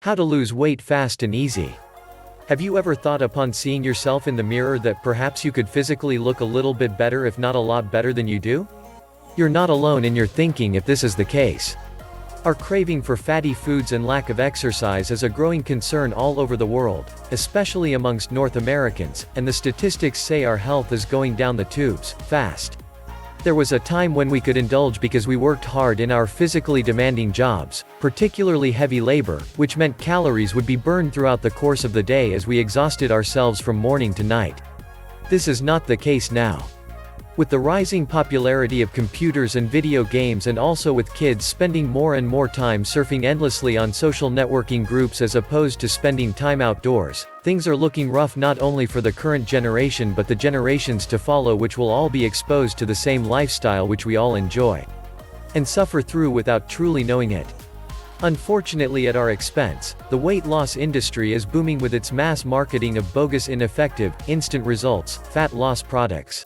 How to lose weight fast and easy. Have you ever thought upon seeing yourself in the mirror that perhaps you could physically look a little bit better, if not a lot better than you do? You're not alone in your thinking if this is the case. Our craving for fatty foods and lack of exercise is a growing concern all over the world, especially amongst North Americans, and the statistics say our health is going down the tubes, fast. There was a time when we could indulge because we worked hard in our physically demanding jobs, particularly heavy labor, which meant calories would be burned throughout the course of the day as we exhausted ourselves from morning to night. This is not the case now. With the rising popularity of computers and video games, and also with kids spending more and more time surfing endlessly on social networking groups as opposed to spending time outdoors, things are looking rough not only for the current generation but the generations to follow, which will all be exposed to the same lifestyle which we all enjoy and suffer through without truly knowing it. Unfortunately, at our expense, the weight loss industry is booming with its mass marketing of bogus, ineffective, instant results, fat loss products.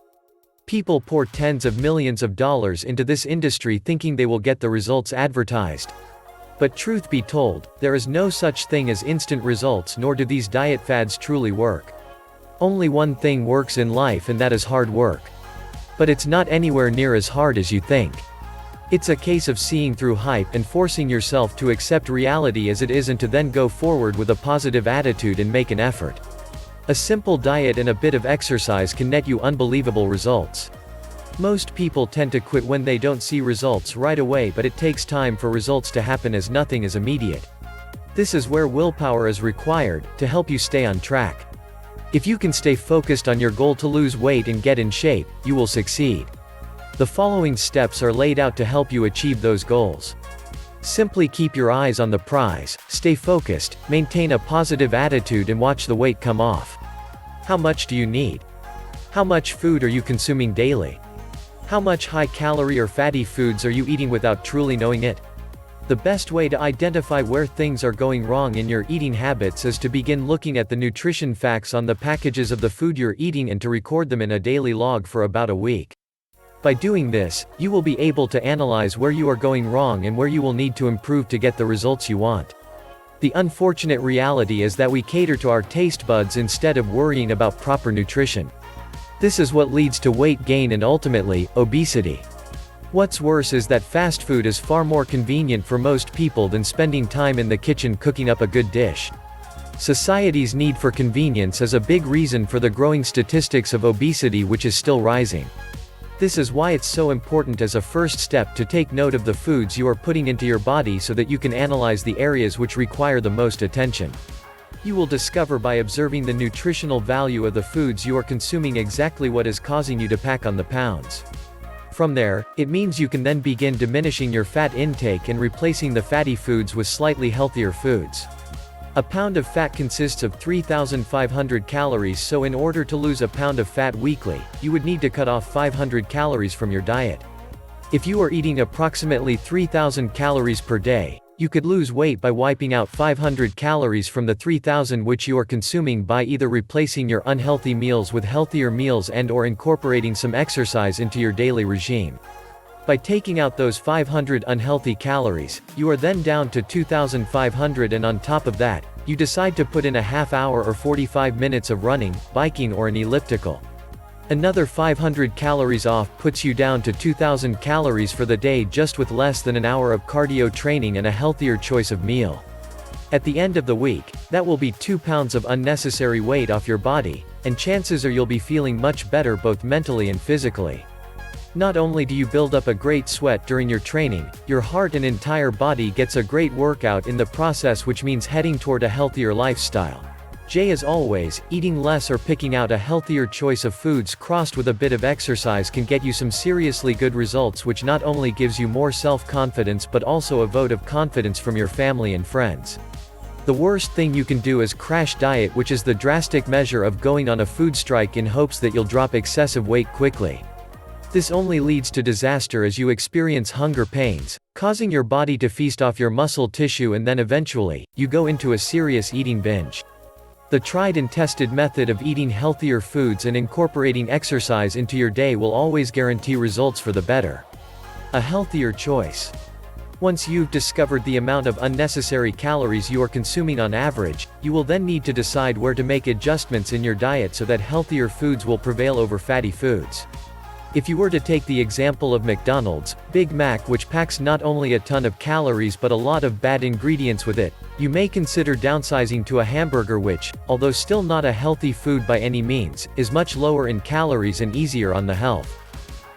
People pour tens of millions of dollars into this industry thinking they will get the results advertised. But truth be told, there is no such thing as instant results, nor do these diet fads truly work. Only one thing works in life, and that is hard work. But it's not anywhere near as hard as you think. It's a case of seeing through hype and forcing yourself to accept reality as it is, and to then go forward with a positive attitude and make an effort. A simple diet and a bit of exercise can net you unbelievable results. Most people tend to quit when they don't see results right away, but it takes time for results to happen, as nothing is immediate. This is where willpower is required, to help you stay on track. If you can stay focused on your goal to lose weight and get in shape, you will succeed. The following steps are laid out to help you achieve those goals. Simply keep your eyes on the prize, stay focused, maintain a positive attitude, and watch the weight come off. How much do you need? How much food are you consuming daily? How much high-calorie or fatty foods are you eating without truly knowing it? The best way to identify where things are going wrong in your eating habits is to begin looking at the nutrition facts on the packages of the food you're eating, and to record them in a daily log for about a week. By doing this, you will be able to analyze where you are going wrong and where you will need to improve to get the results you want. The unfortunate reality is that we cater to our taste buds instead of worrying about proper nutrition. This is what leads to weight gain and ultimately, obesity. What's worse is that fast food is far more convenient for most people than spending time in the kitchen cooking up a good dish. Society's need for convenience is a big reason for the growing statistics of obesity, which is still rising. This is why it's so important as a first step to take note of the foods you are putting into your body, so that you can analyze the areas which require the most attention. You will discover by observing the nutritional value of the foods you are consuming exactly what is causing you to pack on the pounds. From there, it means you can then begin diminishing your fat intake and replacing the fatty foods with slightly healthier foods. A pound of fat consists of 3,500 calories, so in order to lose a pound of fat weekly, you would need to cut off 500 calories from your diet. If you are eating approximately 3,000 calories per day, you could lose weight by wiping out 500 calories from the 3,000 which you are consuming, by either replacing your unhealthy meals with healthier meals and/or incorporating some exercise into your daily regime. By taking out those 500 unhealthy calories, you are then down to 2,500, and on top of that, you decide to put in a half hour or 45 minutes of running, biking, or an elliptical. Another 500 calories off puts you down to 2,000 calories for the day, just with less than an hour of cardio training and a healthier choice of meal. At the end of the week, that will be 2 pounds of unnecessary weight off your body, and chances are you'll be feeling much better both mentally and physically. Not only do you build up a great sweat during your training, your heart and entire body gets a great workout in the process, which means heading toward a healthier lifestyle. As always, eating less or picking out a healthier choice of foods crossed with a bit of exercise can get you some seriously good results, which not only gives you more self-confidence but also a vote of confidence from your family and friends. The worst thing you can do is crash diet, which is the drastic measure of going on a food strike in hopes that you'll drop excessive weight quickly. This only leads to disaster, as you experience hunger pains, causing your body to feast off your muscle tissue, and then eventually, you go into a serious eating binge. The tried and tested method of eating healthier foods and incorporating exercise into your day will always guarantee results for the better. A healthier choice. Once you've discovered the amount of unnecessary calories you are consuming on average, you will then need to decide where to make adjustments in your diet so that healthier foods will prevail over fatty foods. If you were to take the example of McDonald's Big Mac, which packs not only a ton of calories but a lot of bad ingredients with it, you may consider downsizing to a hamburger which, although still not a healthy food by any means, is much lower in calories and easier on the health.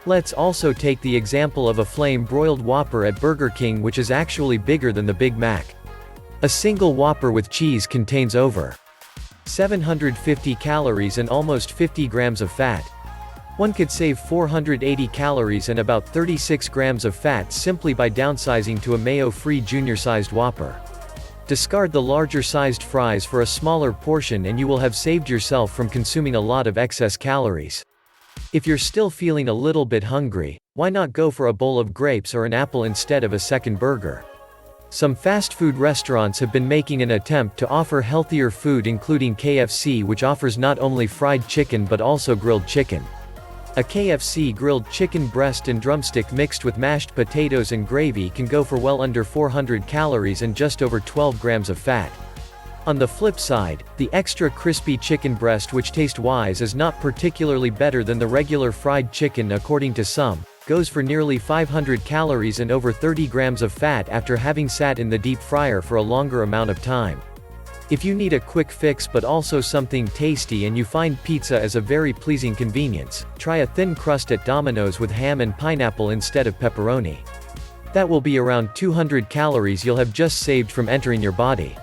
Let's also take the example of a flame-broiled Whopper at Burger King, which is actually bigger than the Big Mac. A single Whopper with cheese contains over 750 calories and almost 50 grams of fat. One could save 480 calories and about 36 grams of fat simply by downsizing to a mayo-free junior-sized Whopper. Discard the larger-sized fries for a smaller portion and you will have saved yourself from consuming a lot of excess calories. If you're still feeling a little bit hungry, why not go for a bowl of grapes or an apple instead of a second burger? Some fast food restaurants have been making an attempt to offer healthier food, including KFC, which offers not only fried chicken but also grilled chicken. A KFC grilled chicken breast and drumstick mixed with mashed potatoes and gravy can go for well under 400 calories and just over 12 grams of fat. On the flip side, the extra crispy chicken breast, which taste-wise is not particularly better than the regular fried chicken according to some, goes for nearly 500 calories and over 30 grams of fat after having sat in the deep fryer for a longer amount of time. If you need a quick fix but also something tasty and you find pizza as a very pleasing convenience, try a thin crust at Domino's with ham and pineapple instead of pepperoni. That will be around 200 calories you'll have just saved from entering your body.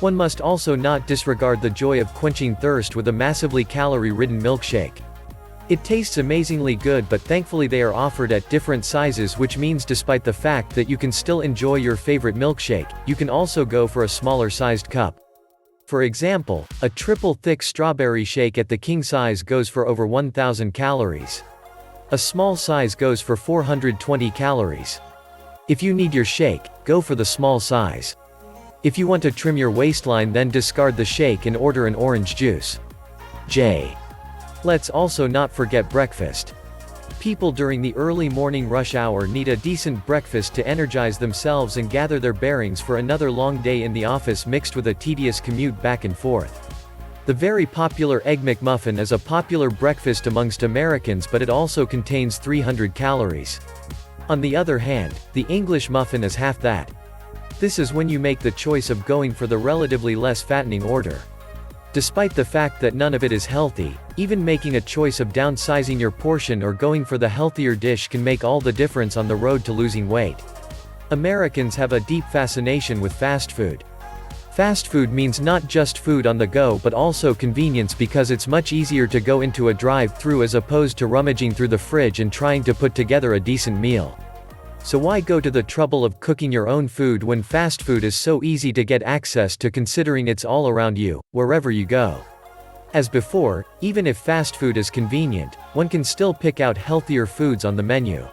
One must also not disregard the joy of quenching thirst with a massively calorie-ridden milkshake. It tastes amazingly good, but thankfully they are offered at different sizes, which means despite the fact that you can still enjoy your favorite milkshake, you can also go for a smaller sized cup. For example, a triple thick strawberry shake at the king size goes for over 1,000 calories. A small size goes for 420 calories. If you need your shake, go for the small size. If you want to trim your waistline, then discard the shake and order an orange juice. Let's also not forget breakfast. People during the early morning rush hour need a decent breakfast to energize themselves and gather their bearings for another long day in the office mixed with a tedious commute back and forth. The very popular Egg McMuffin is a popular breakfast amongst Americans, but it also contains 300 calories. On the other hand, the English muffin is half that. This is when you make the choice of going for the relatively less fattening order. Despite the fact that none of it is healthy, even making a choice of downsizing your portion or going for the healthier dish can make all the difference on the road to losing weight. Americans have a deep fascination with fast food. Fast food means not just food on the go but also convenience, because it's much easier to go into a drive-thru as opposed to rummaging through the fridge and trying to put together a decent meal. So why go to the trouble of cooking your own food when fast food is so easy to get access to, considering it's all around you, wherever you go? As before, even if fast food is convenient, one can still pick out healthier foods on the menu.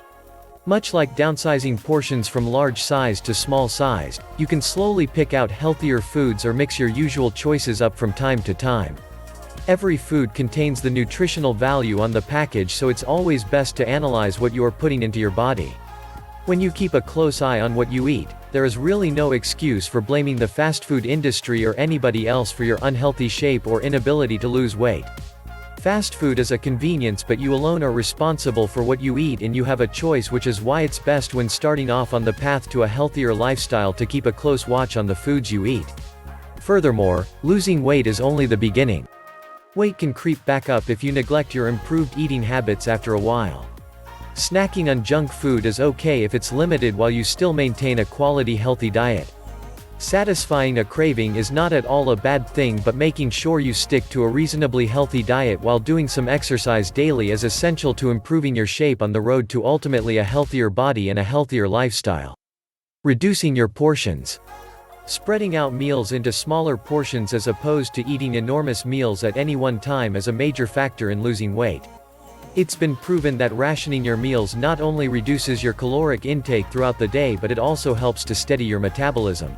Much like downsizing portions from large size to small sized, you can slowly pick out healthier foods or mix your usual choices up from time to time. Every food contains the nutritional value on the package, so it's always best to analyze what you are putting into your body. When you keep a close eye on what you eat, there is really no excuse for blaming the fast food industry or anybody else for your unhealthy shape or inability to lose weight. Fast food is a convenience, but you alone are responsible for what you eat and you have a choice, which is why it's best when starting off on the path to a healthier lifestyle to keep a close watch on the foods you eat. Furthermore, losing weight is only the beginning. Weight can creep back up if you neglect your improved eating habits after a while. Snacking on junk food is okay if it's limited while you still maintain a quality healthy diet. Satisfying a craving is not at all a bad thing, but making sure you stick to a reasonably healthy diet while doing some exercise daily is essential to improving your shape on the road to ultimately a healthier body and a healthier lifestyle. Reducing your portions. Spreading out meals into smaller portions as opposed to eating enormous meals at any one time is a major factor in losing weight. It's been proven that rationing your meals not only reduces your caloric intake throughout the day, but it also helps to steady your metabolism.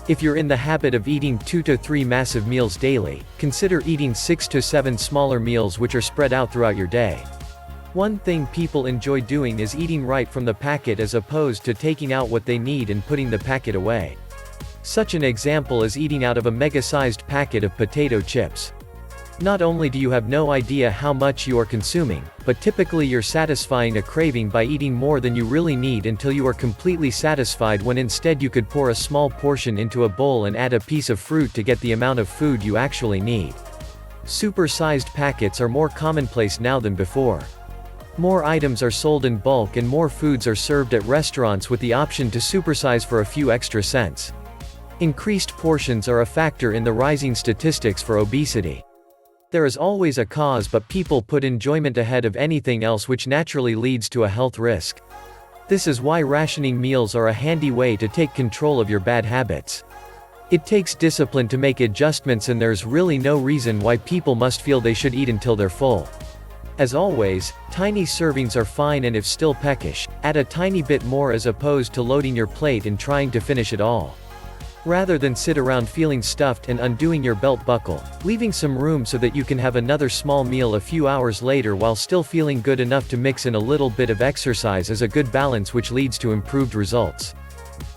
If you're in the habit of eating 2 to 3 massive meals daily, consider eating 6 to 7 smaller meals which are spread out throughout your day. One thing people enjoy doing is eating right from the packet as opposed to taking out what they need and putting the packet away. Such an example is eating out of a mega-sized packet of potato chips. Not only do you have no idea how much you are consuming, but typically you're satisfying a craving by eating more than you really need until you are completely satisfied, when instead you could pour a small portion into a bowl and add a piece of fruit to get the amount of food you actually need. Super-sized packets are more commonplace now than before. More items are sold in bulk and more foods are served at restaurants with the option to supersize for a few extra cents. Increased portions are a factor in the rising statistics for obesity. There is always a cause, but people put enjoyment ahead of anything else, which naturally leads to a health risk. This is why rationing meals are a handy way to take control of your bad habits. It takes discipline to make adjustments, and there's really no reason why people must feel they should eat until they're full. As always, tiny servings are fine, and if still peckish, add a tiny bit more as opposed to loading your plate and trying to finish it all. Rather than sit around feeling stuffed and undoing your belt buckle, leaving some room so that you can have another small meal a few hours later while still feeling good enough to mix in a little bit of exercise is a good balance, which leads to improved results.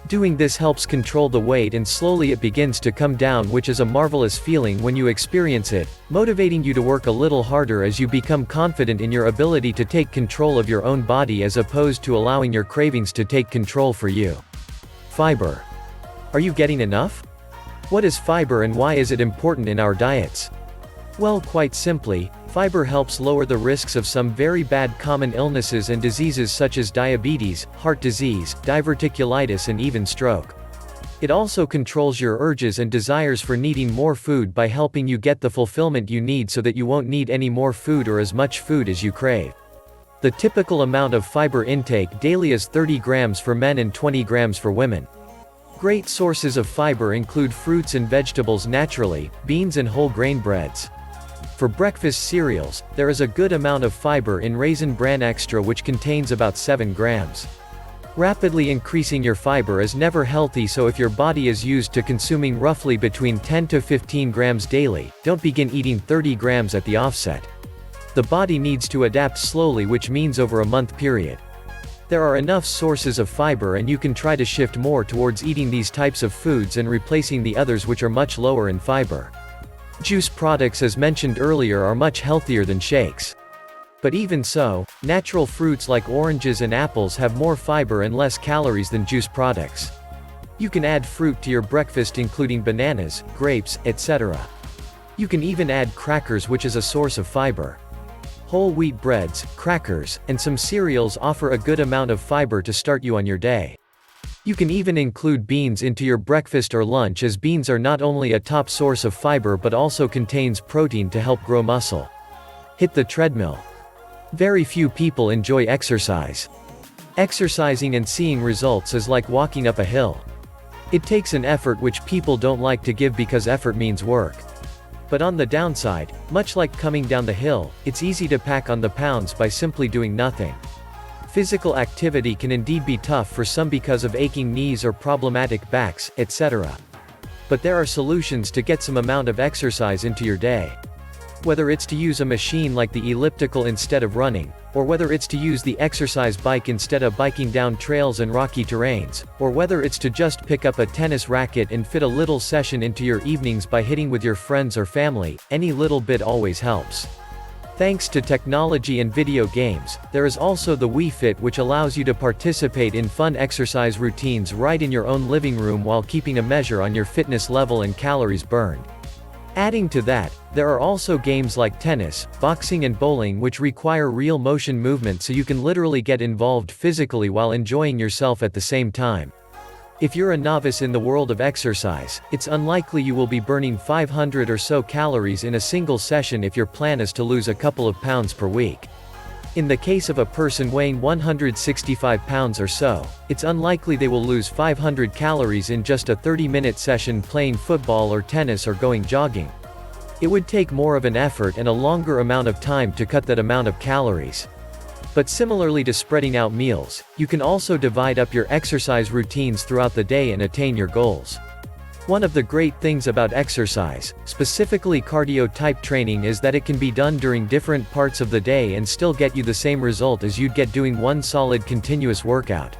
Doing this helps control the weight, and slowly it begins to come down, which is a marvelous feeling when you experience it, motivating you to work a little harder as you become confident in your ability to take control of your own body as opposed to allowing your cravings to take control for you. Fiber. Are you getting enough? What is fiber and why is it important in our diets? Well, quite simply, fiber helps lower the risks of some very bad common illnesses and diseases such as diabetes, heart disease, diverticulitis, and even stroke. It also controls your urges and desires for needing more food by helping you get the fulfillment you need so that you won't need any more food or as much food as you crave. The typical amount of fiber intake daily is 30 grams for men and 20 grams for women. Great sources of fiber include fruits and vegetables naturally, beans and whole grain breads. For breakfast cereals, there is a good amount of fiber in Raisin Bran Extra, which contains about 7 grams. Rapidly increasing your fiber is never healthy, so if your body is used to consuming roughly between 10 to 15 grams daily, don't begin eating 30 grams at the offset. The body needs to adapt slowly, which means over a month period. There are enough sources of fiber, and you can try to shift more towards eating these types of foods and replacing the others which are much lower in fiber. Juice products, as mentioned earlier, are much healthier than shakes. But even so, natural fruits like oranges and apples have more fiber and less calories than juice products. You can add fruit to your breakfast, including bananas, grapes, etc. You can even add crackers, which is a source of fiber. Whole wheat breads, crackers, and some cereals offer a good amount of fiber to start you on your day. You can even include beans into your breakfast or lunch, as beans are not only a top source of fiber but also contains protein to help grow muscle. Hit the treadmill. Very few people enjoy exercise. Exercising and seeing results is like walking up a hill. It takes an effort which people don't like to give because effort means work. But on the downside, much like coming down the hill, it's easy to pack on the pounds by simply doing nothing. Physical activity can indeed be tough for some because of aching knees or problematic backs, etc. But there are solutions to get some amount of exercise into your day. Whether it's to use a machine like the elliptical instead of running, or whether it's to use the exercise bike instead of biking down trails and rocky terrains, or whether it's to just pick up a tennis racket and fit a little session into your evenings by hitting with your friends or family, any little bit always helps. Thanks to technology and video games, there is also the Wii Fit, which allows you to participate in fun exercise routines right in your own living room while keeping a measure on your fitness level and calories burned. Adding to that, there are also games like tennis, boxing and bowling which require real motion movement, so you can literally get involved physically while enjoying yourself at the same time. If you're a novice in the world of exercise, it's unlikely you will be burning 500 or so calories in a single session if your plan is to lose a couple of pounds per week. In the case of a person weighing 165 pounds or so, it's unlikely they will lose 500 calories in just a 30-minute session playing football or tennis or going jogging. It would take more of an effort and a longer amount of time to cut that amount of calories. But similarly to spreading out meals, you can also divide up your exercise routines throughout the day and attain your goals. One of the great things about exercise, specifically cardio-type training, is that it can be done during different parts of the day and still get you the same result as you'd get doing one solid continuous workout.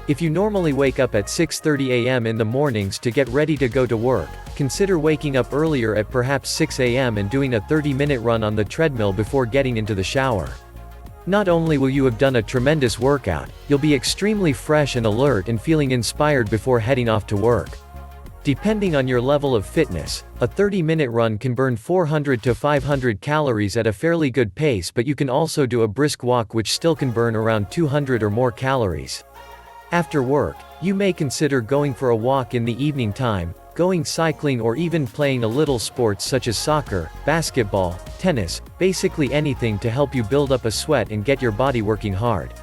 If you normally wake up at 6:30 a.m. in the mornings to get ready to go to work, consider waking up earlier at perhaps 6 a.m. and doing a 30-minute run on the treadmill before getting into the shower. Not only will you have done a tremendous workout, you'll be extremely fresh and alert and feeling inspired before heading off to work. Depending on your level of fitness, a 30-minute run can burn 400 to 500 calories at a fairly good pace, but you can also do a brisk walk which still can burn around 200 or more calories. After work, you may consider going for a walk in the evening time, going cycling, or even playing a little sports such as soccer, basketball, tennis, basically anything to help you build up a sweat and get your body working hard.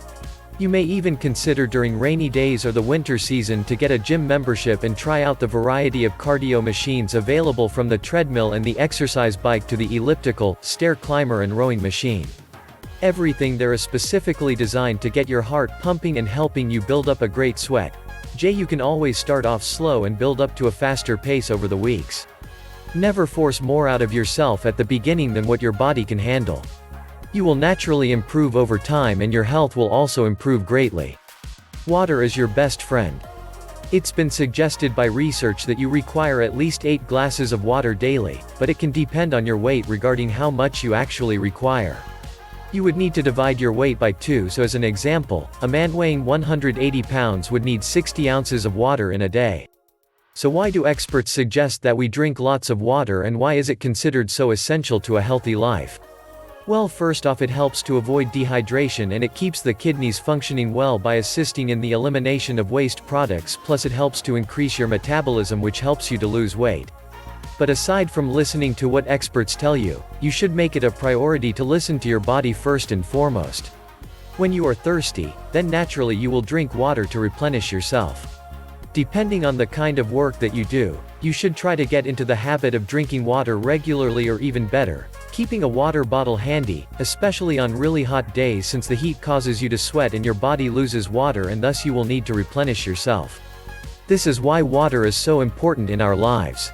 You may even consider during rainy days or the winter season to get a gym membership and try out the variety of cardio machines available, from the treadmill and the exercise bike to the elliptical, stair climber and rowing machine. Everything there is specifically designed to get your heart pumping and helping you build up a great sweat. You can always start off slow and build up to a faster pace over the weeks. Never force more out of yourself at the beginning than what your body can handle. You will naturally improve over time and your health will also improve greatly. Water is your best friend. It's been suggested by research that you require at least 8 glasses of water daily, but it can depend on your weight regarding how much you actually require. You would need to divide your weight by 2, so as an example, a man weighing 180 pounds would need 60 ounces of water in a day. So why do experts suggest that we drink lots of water, and why is it considered so essential to a healthy life? Well, first off, it helps to avoid dehydration and it keeps the kidneys functioning well by assisting in the elimination of waste products, plus it helps to increase your metabolism, which helps you to lose weight. But aside from listening to what experts tell you, you should make it a priority to listen to your body first and foremost. When you are thirsty, then naturally you will drink water to replenish yourself. Depending on the kind of work that you do, you should try to get into the habit of drinking water regularly, or even better, keeping a water bottle handy, especially on really hot days, since the heat causes you to sweat and your body loses water and thus you will need to replenish yourself. This is why water is so important in our lives.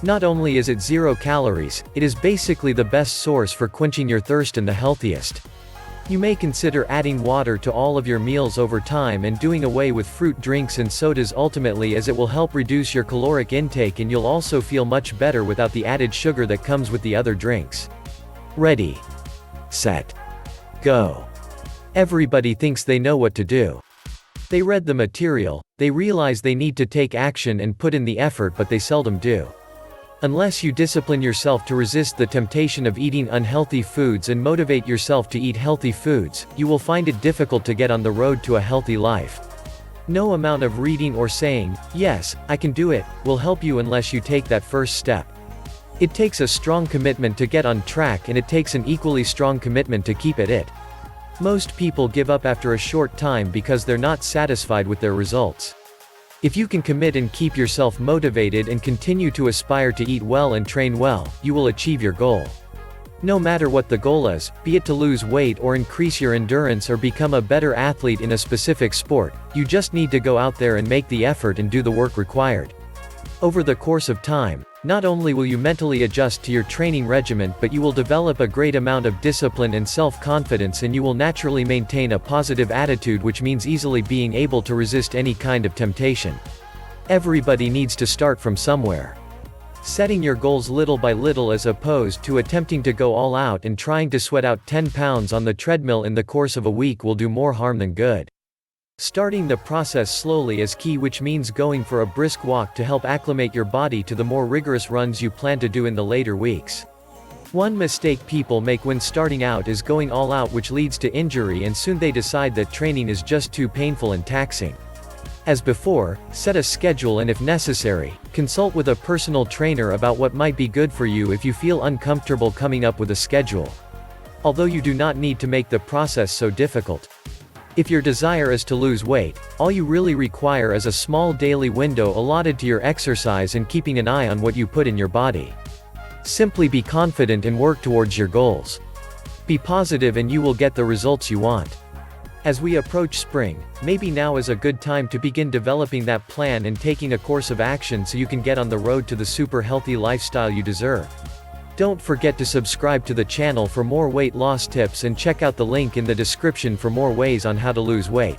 Not only is it 0 calories, it is basically the best source for quenching your thirst and the healthiest. You may consider adding water to all of your meals over time and doing away with fruit drinks and sodas ultimately, as it will help reduce your caloric intake and you'll also feel much better without the added sugar that comes with the other drinks. Ready, set, go. Everybody thinks they know what to do. They read the material, they realize they need to take action and put in the effort, but they seldom do. Unless you discipline yourself to resist the temptation of eating unhealthy foods and motivate yourself to eat healthy foods, you will find it difficult to get on the road to a healthy life. No amount of reading or saying, "Yes, I can do it," will help you unless you take that first step. It takes a strong commitment to get on track, and it takes an equally strong commitment to keep at it. Most people give up after a short time because they're not satisfied with their results. If you can commit and keep yourself motivated and continue to aspire to eat well and train well, you will achieve your goal. No matter what the goal is, be it to lose weight or increase your endurance or become a better athlete in a specific sport, you just need to go out there and make the effort and do the work required. Over the course of time, not only will you mentally adjust to your training regimen, but you will develop a great amount of discipline and self-confidence, and you will naturally maintain a positive attitude, which means easily being able to resist any kind of temptation. Everybody needs to start from somewhere. Setting your goals little by little as opposed to attempting to go all out and trying to sweat out 10 pounds on the treadmill in the course of a week will do more harm than good. Starting the process slowly is key, which means going for a brisk walk to help acclimate your body to the more rigorous runs you plan to do in the later weeks. One mistake people make when starting out is going all out, which leads to injury, and soon they decide that training is just too painful and taxing. As before, set a schedule and if necessary, consult with a personal trainer about what might be good for you if you feel uncomfortable coming up with a schedule. Although you do not need to make the process so difficult. If your desire is to lose weight, all you really require is a small daily window allotted to your exercise and keeping an eye on what you put in your body. Simply be confident and work towards your goals. Be positive and you will get the results you want. As we approach spring, maybe now is a good time to begin developing that plan and taking a course of action so you can get on the road to the super healthy lifestyle you deserve. Don't forget to subscribe to the channel for more weight loss tips and check out the link in the description for more ways on how to lose weight.